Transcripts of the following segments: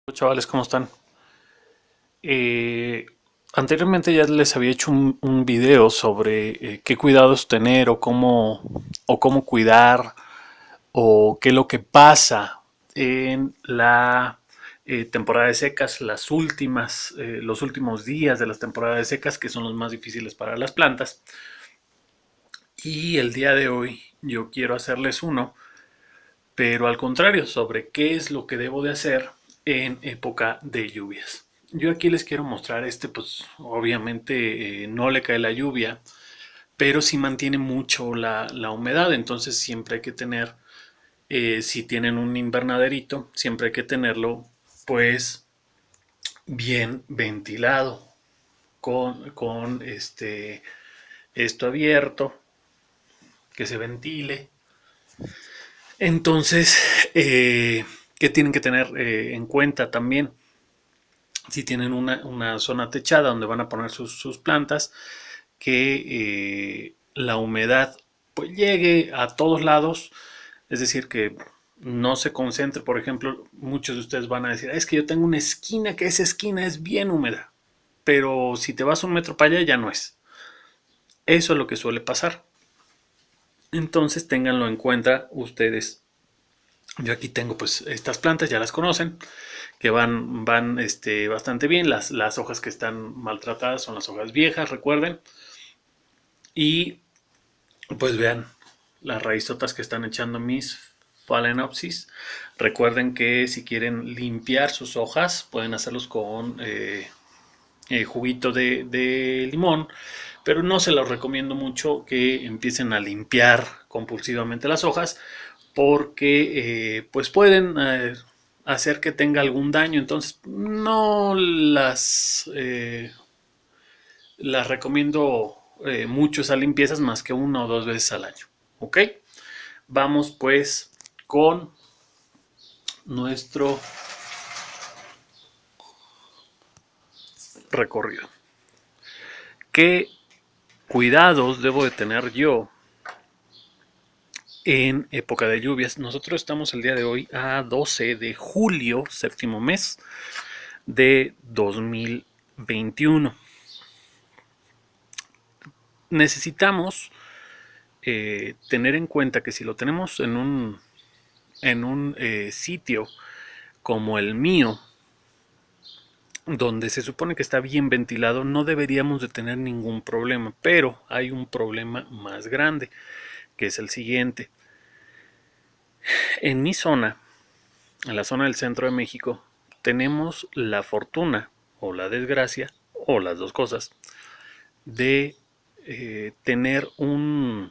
Hola, chavales, ¿cómo están? Eh, Anteriormente ya les había hecho un video sobre qué cuidados tener o cómo cuidar o qué es lo que pasa en la temporada de secas, los últimos días de las temporadas de secas, que son los más difíciles para las plantas. Y el día de hoy yo quiero hacerles uno, pero al contrario, sobre qué es lo que debo de hacer en época de lluvias. Yo aquí les quiero mostrar pues obviamente no le cae la lluvia, pero sí mantiene mucho la humedad, entonces siempre hay que tener, si tienen un invernaderito, siempre hay que tenerlo pues bien ventilado, con esto abierto, que se ventile. Entonces, ¿qué tienen que tener en cuenta también? Si tienen una zona techada donde van a poner sus plantas, que la humedad pues llegue a todos lados, es decir, que no se concentre. Por ejemplo, muchos de ustedes van a decir, es que yo tengo una esquina, que esa esquina es bien húmeda, pero si te vas un metro para allá ya no es. Eso es lo que suele pasar. Entonces ténganlo en cuenta ustedes. Yo aquí tengo pues estas plantas, ya las conocen, que van bastante bien. Las hojas que están maltratadas son las hojas viejas, recuerden. Y pues vean las raizotas que están echando mis Phalaenopsis. Recuerden que si quieren limpiar sus hojas, pueden hacerlos con juguito de limón, pero no se los recomiendo mucho que empiecen a limpiar compulsivamente las hojas porque pues pueden hacer que tenga algún daño. Entonces no las recomiendo mucho esas limpiezas más que una o dos veces al año. ¿Ok? Vamos pues con nuestro recorrido. ¿Qué cuidados debo de tener yo en época de lluvias? Nosotros estamos el día de hoy a 12 de julio, séptimo mes de 2021. Necesitamos tener en cuenta que si lo tenemos en un sitio como el mío, donde se supone que está bien ventilado, no deberíamos de tener ningún problema, pero hay un problema más grande, que es el siguiente. En mi zona, en la zona del centro de México, tenemos la fortuna o la desgracia, o las dos cosas, de tener un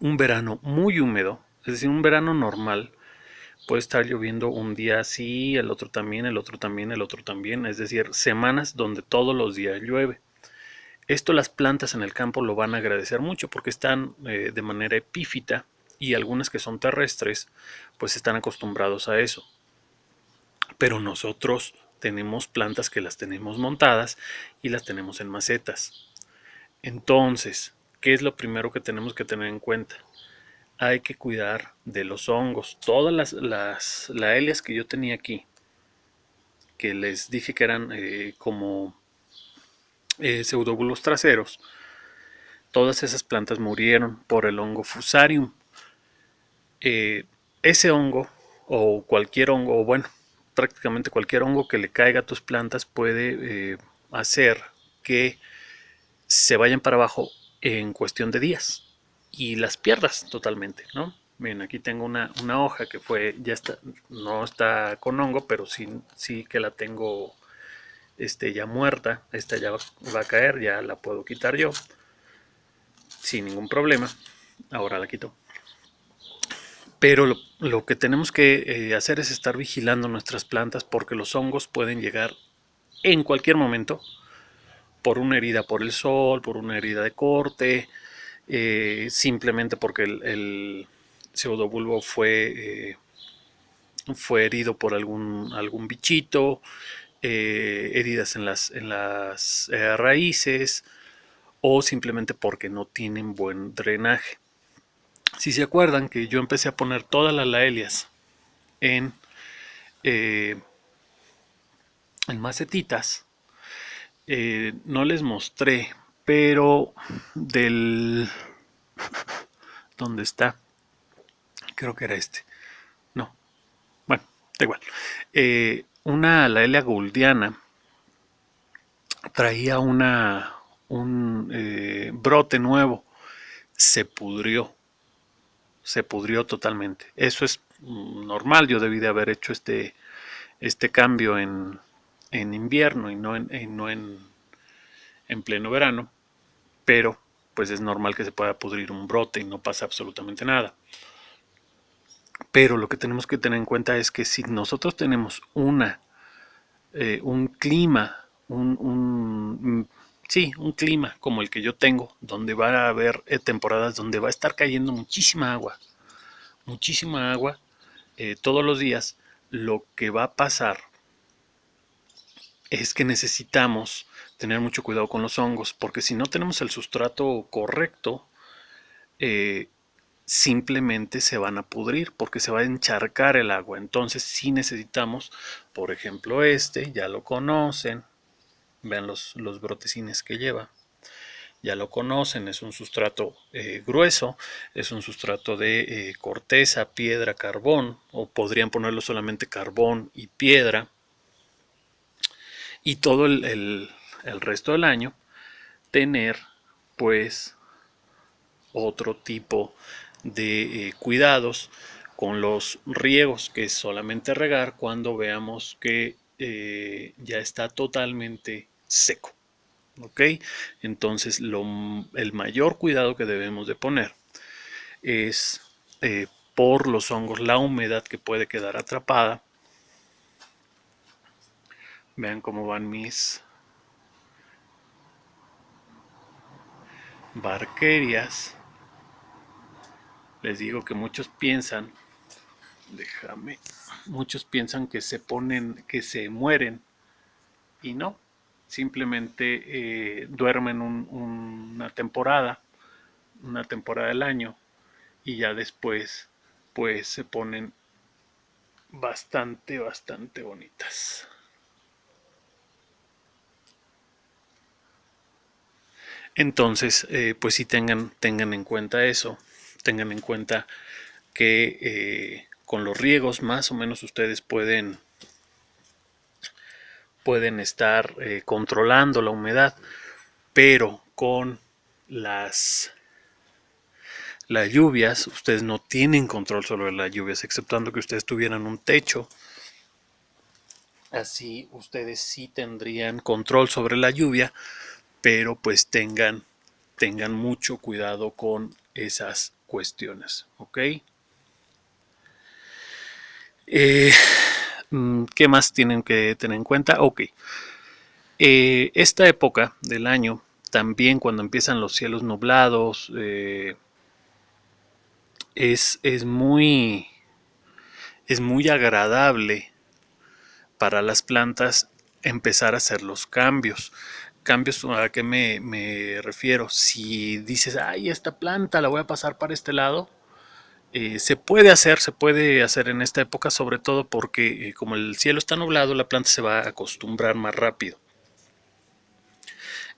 verano muy húmedo, es decir, un verano normal. Puede estar lloviendo un día sí, el otro también, el otro también, el otro también, es decir, semanas donde todos los días llueve. Esto las plantas en el campo lo van a agradecer mucho porque están de manera epífita, y algunas que son terrestres pues están acostumbrados a eso. Pero nosotros tenemos plantas que las tenemos montadas y las tenemos en macetas. Entonces, ¿qué es lo primero que tenemos que tener en cuenta? Hay que cuidar de los hongos. Todas las laelias que yo tenía aquí, que les dije que eran como pseudobulbos traseros, todas esas plantas murieron por el hongo Fusarium. Eh, Ese hongo, o cualquier hongo, o bueno, prácticamente cualquier hongo que le caiga a tus plantas puede hacer que se vayan para abajo en cuestión de días y las pierdas totalmente, ¿no? Miren, aquí tengo una hoja que ya está, no está con hongo, pero sí que la tengo ya muerta. Esta ya va a caer, ya la puedo quitar yo sin ningún problema. Ahora la quito. Pero lo que tenemos que hacer es estar vigilando nuestras plantas, porque los hongos pueden llegar en cualquier momento por una herida por el sol, por una herida de corte, simplemente porque el pseudobulbo fue herido por algún bichito, heridas en las raíces, o simplemente porque no tienen buen drenaje. Si se acuerdan que yo empecé a poner todas las laelias en en macetitas. No les mostré, pero del... ¿Dónde está? Creo que era este. No, bueno, da igual. Una Laelia gouldiana traía un brote nuevo. Se pudrió. Se pudrió totalmente. Eso es normal. Yo debí de haber hecho este cambio en invierno y no en pleno verano. Pero pues es normal que se pueda pudrir un brote y no pasa absolutamente nada. Pero lo que tenemos que tener en cuenta es que si nosotros tenemos un clima, sí, un clima como el que yo tengo, donde va a haber temporadas donde va a estar cayendo muchísima agua todos los días, lo que va a pasar es que necesitamos tener mucho cuidado con los hongos, porque si no tenemos el sustrato correcto, eh, simplemente se van a pudrir porque se va a encharcar el agua. Entonces sí necesitamos, por ejemplo, ya lo conocen, vean los brotecines que lleva, ya lo conocen, es un sustrato grueso, es un sustrato de corteza, piedra, carbón, o podrían ponerlo solamente carbón y piedra, y todo el resto del año tener pues otro tipo de cuidados con los riegos, que es solamente regar cuando veamos que ya está totalmente seco. ¿Ok? Entonces el mayor cuidado que debemos de poner es por los hongos, la humedad que puede quedar atrapada. Vean cómo van mis barquerias. Les digo que muchos piensan que se ponen, que se mueren, y no, simplemente duermen una temporada del año, y ya después pues se ponen bastante bonitas. Entonces, pues sí tengan en cuenta eso, tengan en cuenta que con los riegos más o menos ustedes pueden estar controlando la humedad, pero con las lluvias, ustedes no tienen control sobre las lluvias, exceptuando que ustedes tuvieran un techo. Así ustedes sí tendrían control sobre la lluvia, pero pues tengan mucho cuidado con esas cuestiones, ¿ok? Eh, ¿Qué más tienen que tener en cuenta? Ok. Esta época del año, también cuando empiezan los cielos nublados, es muy agradable para las plantas empezar a hacer los cambios. Cambios, ¿a qué me refiero? Si dices, ay, esta planta la voy a pasar para este lado, se puede hacer en esta época, sobre todo porque como el cielo está nublado, la planta se va a acostumbrar más rápido.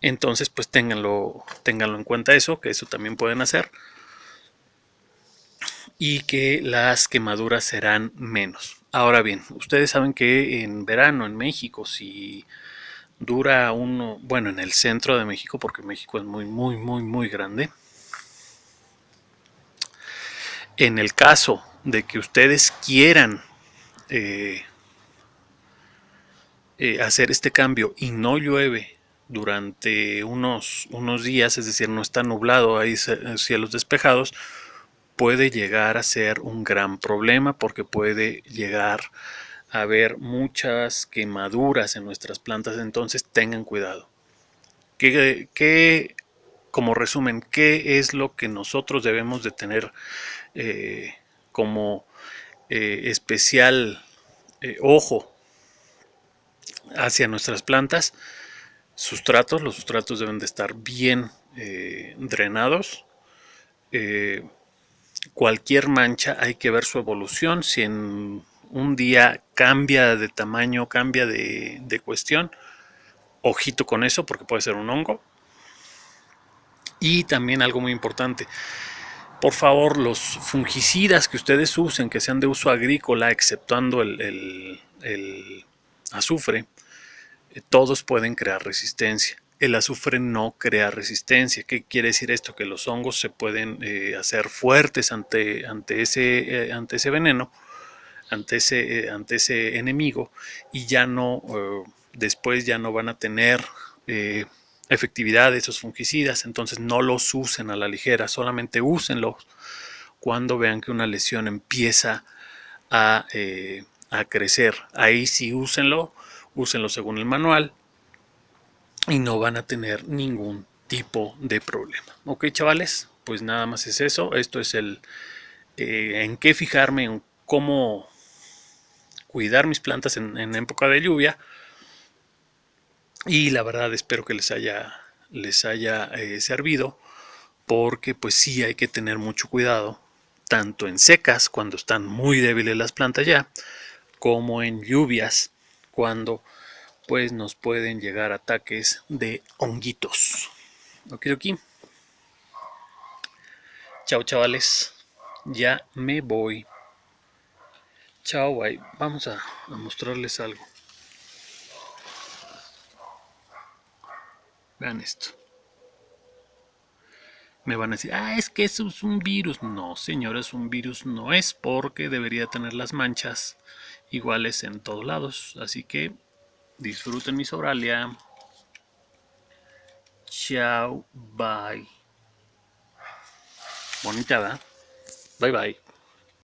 Entonces, pues ténganlo en cuenta eso, que eso también pueden hacer, y que las quemaduras serán menos. Ahora bien, ustedes saben que en verano en México, si dura bueno, en el centro de México, porque México es muy grande, en el caso de que ustedes quieran eh, hacer este cambio y no llueve durante unos días, es decir, no está nublado, hay cielos despejados, puede llegar a ser un gran problema porque puede llegar a haber muchas quemaduras en nuestras plantas, entonces tengan cuidado. Como resumen, ¿qué es lo que nosotros debemos de tener como especial ojo hacia nuestras plantas? Los sustratos deben de estar bien drenados. Cualquier mancha hay que ver su evolución, si en un día cambia de tamaño, cambia de cuestión, ojito con eso porque puede ser un hongo. Y también algo muy importante, por favor, los fungicidas que ustedes usen, que sean de uso agrícola, exceptuando el azufre, todos pueden crear resistencia. El azufre no crea resistencia. ¿Qué quiere decir esto? Que los hongos se pueden hacer fuertes ante ese veneno, ante ese enemigo, y ya no, después ya no van a tener efectividad de esos fungicidas. Entonces no los usen a la ligera, solamente úsenlos cuando vean que una lesión empieza a crecer. Ahí sí úsenlo según el manual y no van a tener ningún tipo de problema. Ok, chavales, pues nada más es eso. Esto es el en qué fijarme, en cómo cuidar mis plantas en época de lluvia. Y la verdad espero que les haya servido, porque pues sí hay que tener mucho cuidado, tanto en secas, cuando están muy débiles las plantas ya, como en lluvias, cuando pues nos pueden llegar ataques de honguitos. Okidoki. Chao, chavales. Ya me voy. Chao, bye. Vamos a mostrarles algo. Vean esto. Me van a decir, es que eso es un virus. No, señores, un virus no es, porque debería tener las manchas iguales en todos lados. Así que disfruten mi Sobralia. Chao, bye. Bonita, ¿verdad? Bye, bye.